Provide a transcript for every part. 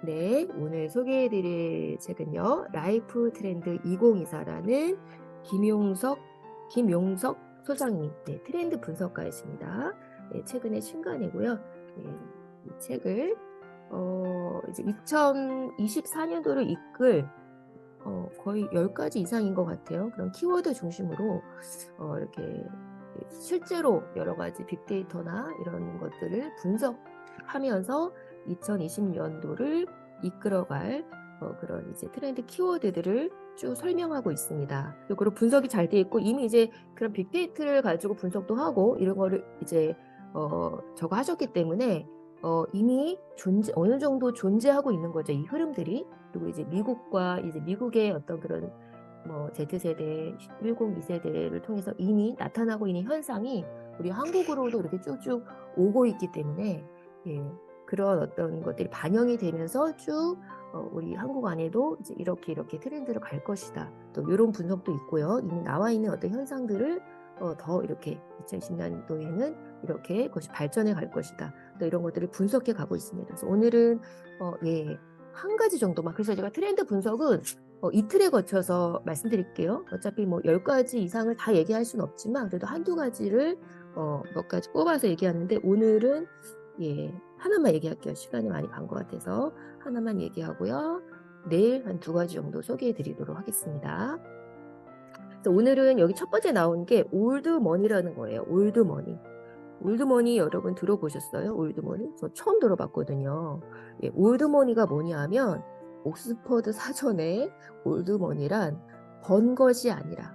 네, 오늘 소개해드릴 책은요, 라이프 트렌드 2024라는 김용석, 김용석 소장님, 네, 트렌드 분석가이십니다. 네, 최근에 신간이고요. 네, 이 책을 이제 2024년도를 이끌 거의 10가지 이상인 것 같아요. 그런 키워드 중심으로 이렇게 실제로 여러 가지 빅데이터나 이런 것들을 분석하면서 2020년도를 이끌어갈 그런 이제 트렌드 키워드들을 쭉 설명하고 있습니다. 그리고 분석이 잘 돼 있고 이미 이제 그런 빅데이터를 가지고 분석도 하고 이런 거를 이제 저거 하셨기 때문에 이미 어느 정도 존재하고 있는 거죠. 이 흐름들이. 그리고 이제 미국과 이제 미국의 어떤 그런 뭐 Z세대, 102세대를 통해서 이미 나타나고 있는 현상이 우리 한국으로도 이렇게 쭉쭉 오고 있기 때문에 예, 그런 어떤 것들이 반영이 되면서 쭉 우리 한국 안에도 이제 이렇게 트렌드로 갈 것이다. 또 이런 분석도 있고요. 이미 나와 있는 어떤 현상들을 더 이렇게 2020년도에는 이렇게 그것이 발전해 갈 것이다. 또 이런 것들을 분석해 가고 있습니다. 그래서 오늘은 한 가지 정도만. 그래서 제가 트렌드 분석은 이틀에 거쳐서 말씀드릴게요. 어차피 뭐 10가지 이상을 다 얘기할 수는 없지만 그래도 한두 가지를 몇 가지 뽑아서 얘기하는데 오늘은 하나만 얘기할게요. 시간이 많이 간 것 같아서 하나만 얘기하고요. 내일 한 2가지 정도 소개해 드리도록 하겠습니다. 그래서 오늘은 여기 첫 번째 나온 게 올드머니라는 거예요. 올드머니. 올드머니 여러분 들어보셨어요? 올드머니? 저 처음 들어봤거든요. 올드머니가 뭐냐 하면 옥스퍼드 사전에 올드머니란 번 것이 아니라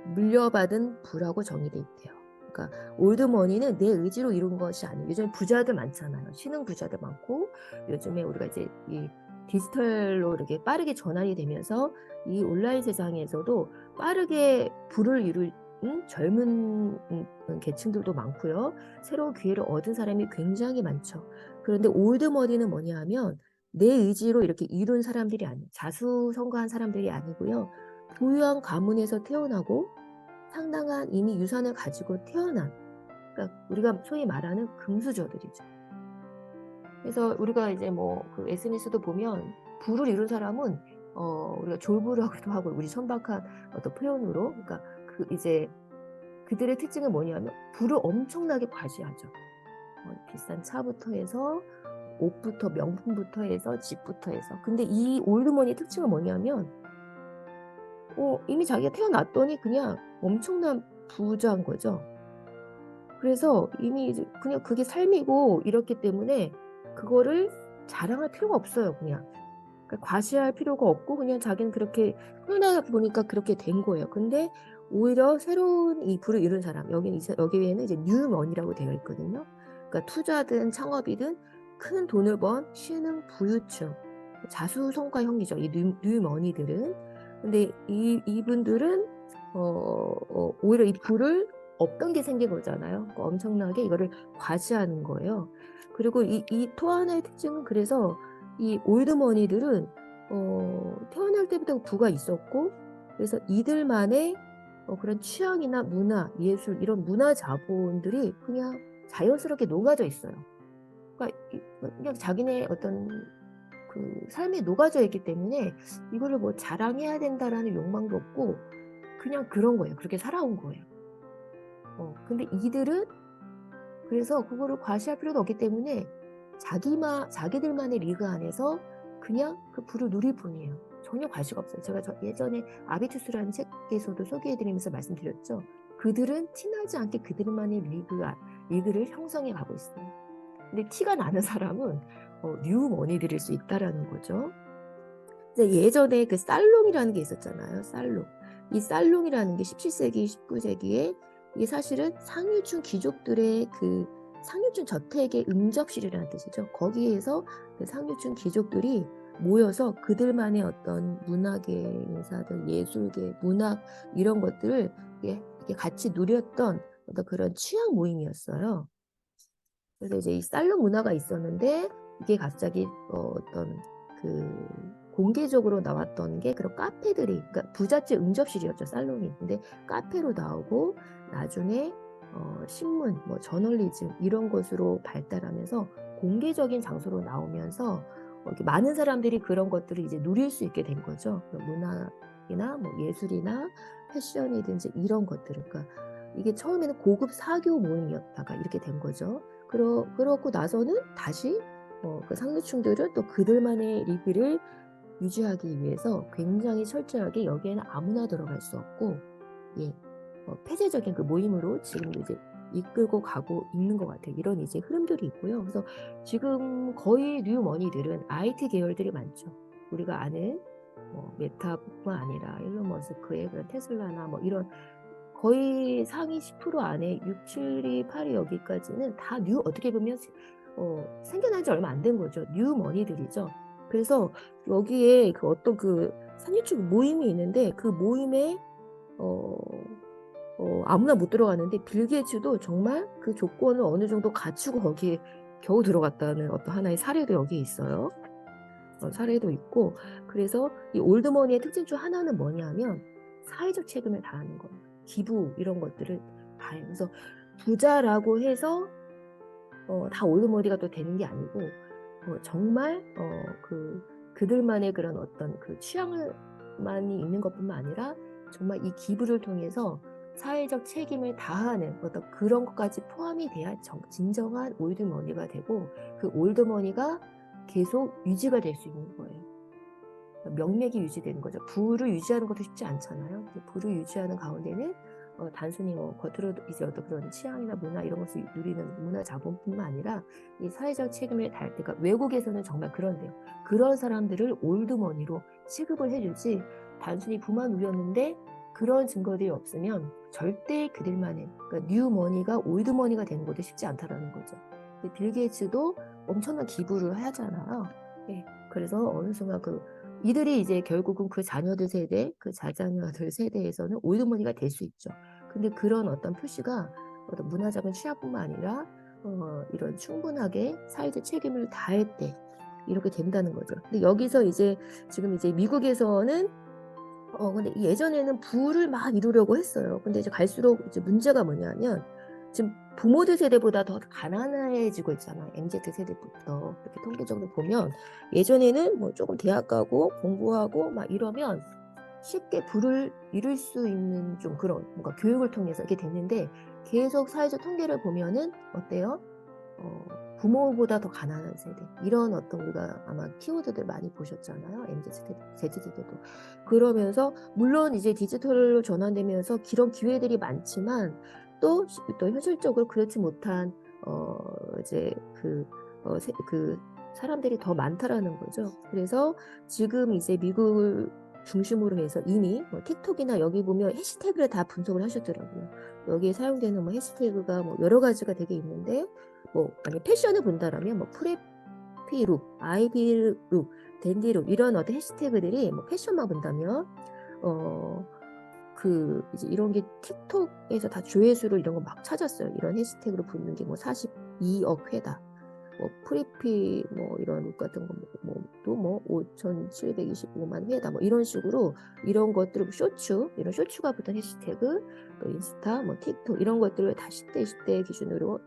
물려받은 부라고 정의돼 있대요. 그러니까 올드머니는 내 의지로 이룬 것이 아니에요. 요즘에 부자들 많잖아요. 신흥 부자들 많고 요즘에 우리가 이제 이 디지털로 이렇게 빠르게 전환이 되면서 이 온라인 세상에서도 빠르게 부를 이룰 젊은 계층들도 많고요. 새로운 기회를 얻은 사람이 굉장히 많죠. 그런데 올드머니는 뭐냐 하면 내 의지로 이렇게 이룬 사람들이 아니에요. 자수성가한 사람들이 아니고요. 부유한 가문에서 태어나고 상당한 이미 유산을 가지고 태어난, 그러니까 우리가 소위 말하는 금수저들이죠. 그래서 우리가 이제 뭐 그 SNS도 보면 부를 이룬 사람은 우리가 졸부라고도 하고 우리 천박한 어떤 표현으로, 그러니까 그 이제 그들의 특징은 뭐냐면 부를 엄청나게 과시하죠. 비싼 차부터 해서 옷부터 명품부터 해서 집부터 해서. 근데 이 올드머니의 특징은 뭐냐면 이미 자기가 태어났더니 그냥 엄청난 부자인 거죠. 그래서 이미 이제 그냥 그게 삶이고 이렇기 때문에 그거를 자랑할 필요가 없어요. 그냥 그러니까 과시할 필요가 없고 그냥 자기는 그렇게 흔하다 보니까 그렇게 된 거예요. 근데 오히려 새로운 이 부를 이룬 사람, 여기에는 이제 뉴머니라고 되어 있거든요. 그러니까 투자든 창업이든 큰 돈을 번 신흥 부유층, 자수성가형이죠. 이 뉴머니들은. 근데 이분들은 오히려 이 부를 없던 게 생긴 거잖아요. 그러니까 엄청나게 이거를 과시하는 거예요. 그리고 또 하나의 특징은 그래서 이 올드머니들은 태어날 때부터 부가 있었고 그래서 이들만의 그런 취향이나 문화, 예술 이런 문화 자본들이 그냥 자연스럽게 녹아져 있어요. 그러니까 그냥 자기네 어떤 그 삶에 녹아져 있기 때문에 이거를 뭐 자랑해야 된다라는 욕망도 없고 그냥 그런 거예요. 그렇게 살아온 거예요. 근데 이들은 그래서 그거를 과시할 필요도 없기 때문에 자기들만의 리그 안에서 그냥 그 부를 누릴 뿐이에요. 전혀 과시가 없어요. 제가 예전에 아비투스라는 책에서도 소개해드리면서 말씀드렸죠. 그들은 티나지 않게 그들만의 리그를 형성해 가고 있어요. 근데 티가 나는 사람은 뉴머니들일 수 있다라는 거죠. 예전에 그 살롱이라는 게 있었잖아요. 살롱. 이 살롱이라는 게 17세기, 19세기에 이게 사실은 상류층 귀족들의 그 상류층 저택의 응접실이라는 뜻이죠. 거기에서 그 상류층 귀족들이 모여서 그들만의 어떤 문화계 인사들, 예술계, 문학 이런 것들을 이렇게 같이 누렸던 어떤 그런 취향 모임이었어요. 그래서 이제 이 살롱 문화가 있었는데 이게 갑자기 어떤 그 공개적으로 나왔던 게 그런 카페들이, 그러니까 부잣집 응접실이었죠, 살롱이. 근데 카페로 나오고 나중에 신문, 뭐 저널리즘 이런 것으로 발달하면서 공개적인 장소로 나오면서 이렇게 많은 사람들이 그런 것들을 이제 누릴 수 있게 된 거죠. 문학이나 뭐 예술이나 패션이든지 이런 것들을. 그러니까 이게 처음에는 고급 사교 모임이었다가 이렇게 된 거죠. 그러고 나서는 다시 그 상류층들은 또 그들만의 리그를 유지하기 위해서 굉장히 철저하게 여기에는 아무나 들어갈 수 없고, 예, 폐쇄적인 그 모임으로 지금 이제 이끌고 가고 있는 것 같아요. 이런 이제 흐름들이 있고요. 그래서 지금 거의 뉴머니들은 IT 계열들이 많죠. 우리가 아는 메타뿐만 아니라 일론 머스크의 그런 테슬라나 뭐 이런 거의 상위 10% 안에 6, 7, 2, 8위 여기까지는 다 어떻게 보면 생겨난 지 얼마 안 된 거죠. 뉴머니들이죠. 그래서 여기에 그 어떤 그 산유축 모임이 있는데 그 모임에 아무나 못 들어가는데 빌 게이츠도 정말 그 조건을 어느 정도 갖추고 거기에 겨우 들어갔다는 어떤 하나의 사례도 여기 있어요. 사례도 있고. 그래서 이 올드머니의 특징 중 하나는 뭐냐면 사회적 책임을 다하는 거예요. 기부 이런 것들을 다 해요. 그래서 부자라고 해서 다 올드머니가 또 되는 게 아니고 정말 그들만의 그런 어떤 그 취향만이 있는 것뿐만 아니라 정말 이 기부를 통해서 사회적 책임을 다하는 어떤 그런 것까지 포함이 돼야 진정한 올드머니가 되고, 그 올드머니가 계속 유지가 될 수 있는 거예요. 명맥이 유지되는 거죠. 부를 유지하는 것도 쉽지 않잖아요. 부를 유지하는 가운데는 단순히 겉으로 이제 어떤 그런 취향이나 문화 이런 것을 누리는 문화 자본뿐만 아니라 이 사회적 책임을 다할 때가, 외국에서는 정말 그런데요. 그런 사람들을 올드머니로 취급을 해주지, 단순히 부만 누렸는데 그런 증거들이 없으면 절대 그들만의, 그러니까 뉴머니가 올드머니가 되는 것도 쉽지 않다라는 거죠. 빌 게이츠도 엄청난 기부를 하잖아요. 네. 그래서 어느 순간 이들이 이제 결국은 그 자녀들 세대, 그 자자녀들 세대에서는 올드머니가 될 수 있죠. 근데 그런 어떤 표시가 어떤 문화적인 취향뿐만 아니라 이런 충분하게 사회적 책임을 다할 때 이렇게 된다는 거죠. 근데 여기서 이제 지금 이제 미국에서는 근데 예전에는 부를 막 이루려고 했어요. 근데 이제 갈수록 이제 문제가 뭐냐면 지금 부모들 세대보다 더 가난해지고 있잖아요. MZ 세대부터 이렇게 통계적으로 보면 예전에는 뭐 조금 대학 가고 공부하고 막 이러면 쉽게 부를 이룰 수 있는 좀 그런 뭔가 교육을 통해서 이렇게 됐는데, 계속 사회적 통계를 보면은 어때요? 부모보다 더 가난한 세대, 이런 어떤 우리가 아마 키워드들 많이 보셨잖아요. Z세대도. 그러면서 물론 이제 디지털로 전환되면서 그런 기회들이 많지만 또 현실적으로 그렇지 못한 이제 그 사람들이 더 많다라는 거죠. 그래서 지금 이제 미국을 중심으로 해서 이미 틱톡이나 여기 보면 해시태그를 다 분석을 하셨더라고요. 여기에 사용되는 해시태그가 여러 가지가 되게 있는데, 만약 패션을 본다라면 프레피룩, 아이비룩, 댄디룩 이런 어떤 해시태그들이 패션만 본다면 이제 이런 게 틱톡에서 다 조회수를 이런 거 막 찾았어요. 이런 해시태그로 붙는 게 42억 회다. 프리피 이런 룩 같은 거 또 5,725만 회다. 이런 식으로 이런 것들을 이런 쇼츠가 붙은 해시태그, 또 인스타, 틱톡 이런 것들을 다 10대 기준으로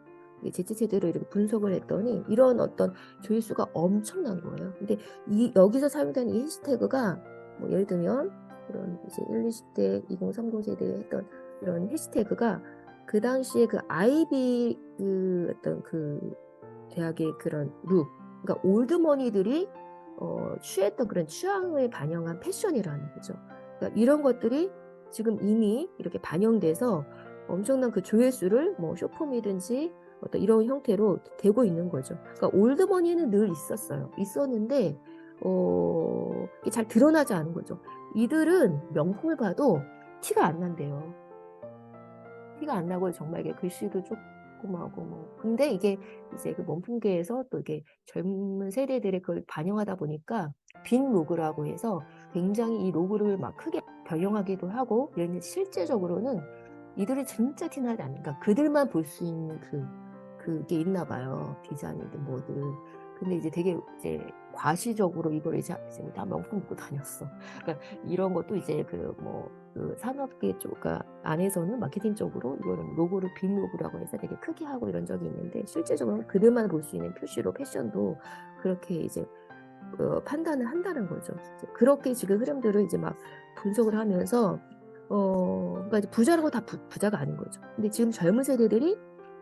Z세대로 이렇게 분석을 했더니 이런 어떤 조회수가 엄청난 거예요. 근데 여기서 사용된 이 해시태그가 예를 들면 그런 이제 1, 20대, 2030 세대에 했던 이런 해시태그가 그 당시에 그 아이비 어떤 대학의 그런 룩, 그러니까 올드머니들이 취했던 그런 취향을 반영한 패션이라는 거죠. 그러니까 이런 것들이 지금 이미 이렇게 반영돼서 엄청난 그 조회수를 쇼폼이든지 어떤 이런 형태로 되고 있는 거죠. 그러니까 올드머니는 늘 있었는데 이게 잘 드러나지 않은 거죠. 이들은 명품을 봐도 티가 안 난대요. 티가 안 나고 정말 이게 글씨도 조그마하고 근데 이게 이제 그 몸품계에서 또 이게 젊은 세대들의 그걸 반영하다 보니까 빈 로고라고 해서 굉장히 이 로고를 막 크게 변형하기도 하고 이랬는데, 실제적으로는 이들이 진짜 티나지 않으니까 그들만 볼 수 있는 그게 있나 봐요. 디자인이든 뭐든. 근데 이제 되게 이제 과시적으로 이걸 이제 다 명품 입고 다녔어. 그러니까 이런 것도 이제 그 산업계 쪽 안에서는 마케팅적으로 이거는 로고를 빈 로고라고 해서 되게 크게 하고 이런 적이 있는데, 실제적으로 그들만 볼 수 있는 표시로 패션도 그렇게 이제 판단을 한다는 거죠. 그렇게 지금 흐름들을 이제 막 분석을 하면서 그러니까 이제 부자라고 다 부자가 아닌 거죠. 근데 지금 젊은 세대들이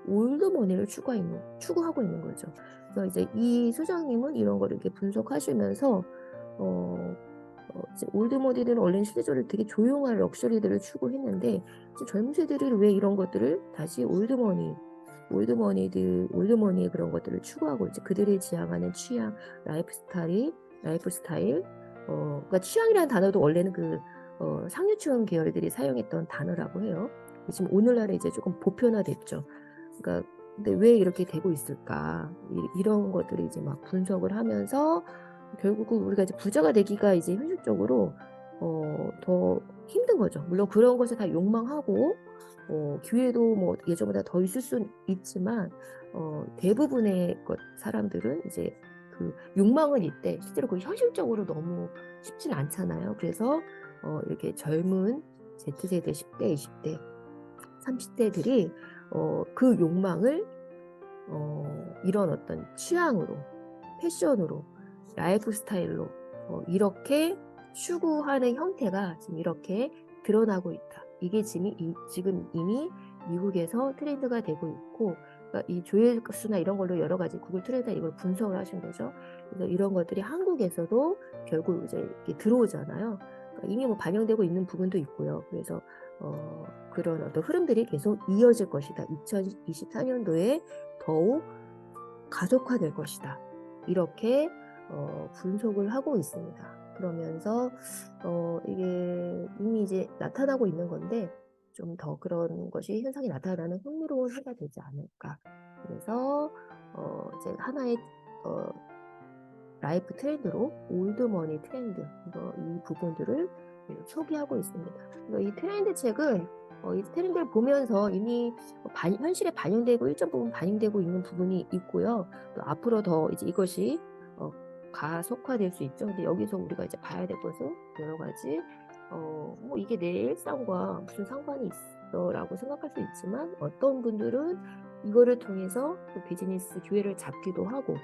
올드머니를 추구하고 있는 거죠. 그래서 이제 이 소장님은 이런 거를 이렇게 분석하시면서 이제 올드머니들은 원래는 실제적으로 되게 조용한 럭셔리들을 추구했는데 이제 젊은 세대들이 왜 이런 것들을 다시 올드머니의 그런 것들을 추구하고 이제 그들이 지향하는 취향, 라이프 스타일, 그러니까 취향이라는 단어도 원래는 상류층 계열들이 사용했던 단어라고 해요. 지금 오늘날에 이제 조금 보편화됐죠. 그러니까 근데 왜 이렇게 되고 있을까? 이런 것들을 이제 막 분석을 하면서 결국은 우리가 이제 부자가 되기가 이제 현실적으로 더 힘든 거죠. 물론 그런 것을 다 욕망하고 기회도 뭐 예전보다 더 있을 수 있지만 대부분의 사람들은 이제 그 욕망은 있대. 실제로 그 현실적으로 너무 쉽진 않잖아요. 그래서 이렇게 젊은 Z세대, 10대, 20대, 30대들이 그 욕망을 이런 어떤 취향으로, 패션으로, 라이프 스타일로 이렇게 추구하는 형태가 지금 이렇게 드러나고 있다. 이게 지금 이미 미국에서 트렌드가 되고 있고, 그러니까 이 조회수나 이런 걸로 여러 가지 구글 트렌드 이걸 분석을 하신 거죠. 그래서 이런 것들이 한국에서도 결국 이제 이렇게 들어오잖아요. 그러니까 이미 뭐 반영되고 있는 부분도 있고요. 그래서 그런 어떤 흐름들이 계속 이어질 것이다. 2024년도에 더욱 가속화될 것이다. 이렇게 분석을 하고 있습니다. 그러면서 이게 이미 이제 나타나고 있는 건데 좀 더 그런 것이 현상이 나타나는 흥미로운 해가 되지 않을까. 그래서 이제 하나의 라이프 트렌드로 올드머니 트렌드 이 부분들을 소개하고 있습니다. 이 트렌드 책은 이 트렌드를 보면서 이미 현실에 반영되고 일정 부분 반영되고 있는 부분이 있고요. 또 앞으로 더 이제 이것이 가속화될 수 있죠. 근데 여기서 우리가 이제 봐야 될 것은 여러 가지 뭐 이게 내 일상과 무슨 상관이 있어라고 생각할 수 있지만 어떤 분들은 이거를 통해서 또 비즈니스 기회를 잡기도 하고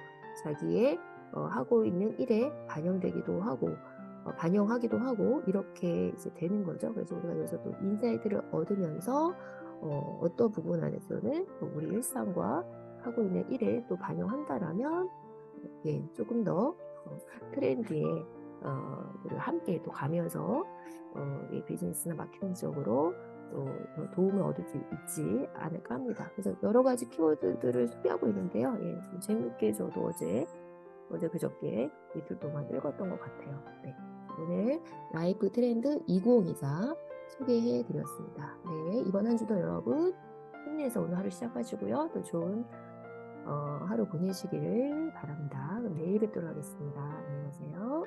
자기의 하고 있는 일에 반영하기도 하고 이렇게 이제 되는 거죠. 그래서 우리가 여기서 또 인사이트를 얻으면서 어떤 부분 안에서는 또 우리 일상과 하고 있는 일에 또 반영한다라면 조금 더 트렌드에 함께 또 가면서 이 비즈니스나 마케팅적으로 또 도움을 얻을 수 있지 않을까 합니다. 그래서 여러 가지 키워드들을 소개하고 있는데요. 좀 재밌게 저도 어제 그저께 이틀 동안 읽었던 것 같아요. 네. 오늘 라이프 트렌드 2024 소개해 드렸습니다. 네, 이번 한 주도 여러분 힘내서 오늘 하루 시작하시고요. 또 좋은 하루 보내시기를 바랍니다. 그럼 내일 뵙도록 하겠습니다. 안녕히 가세요.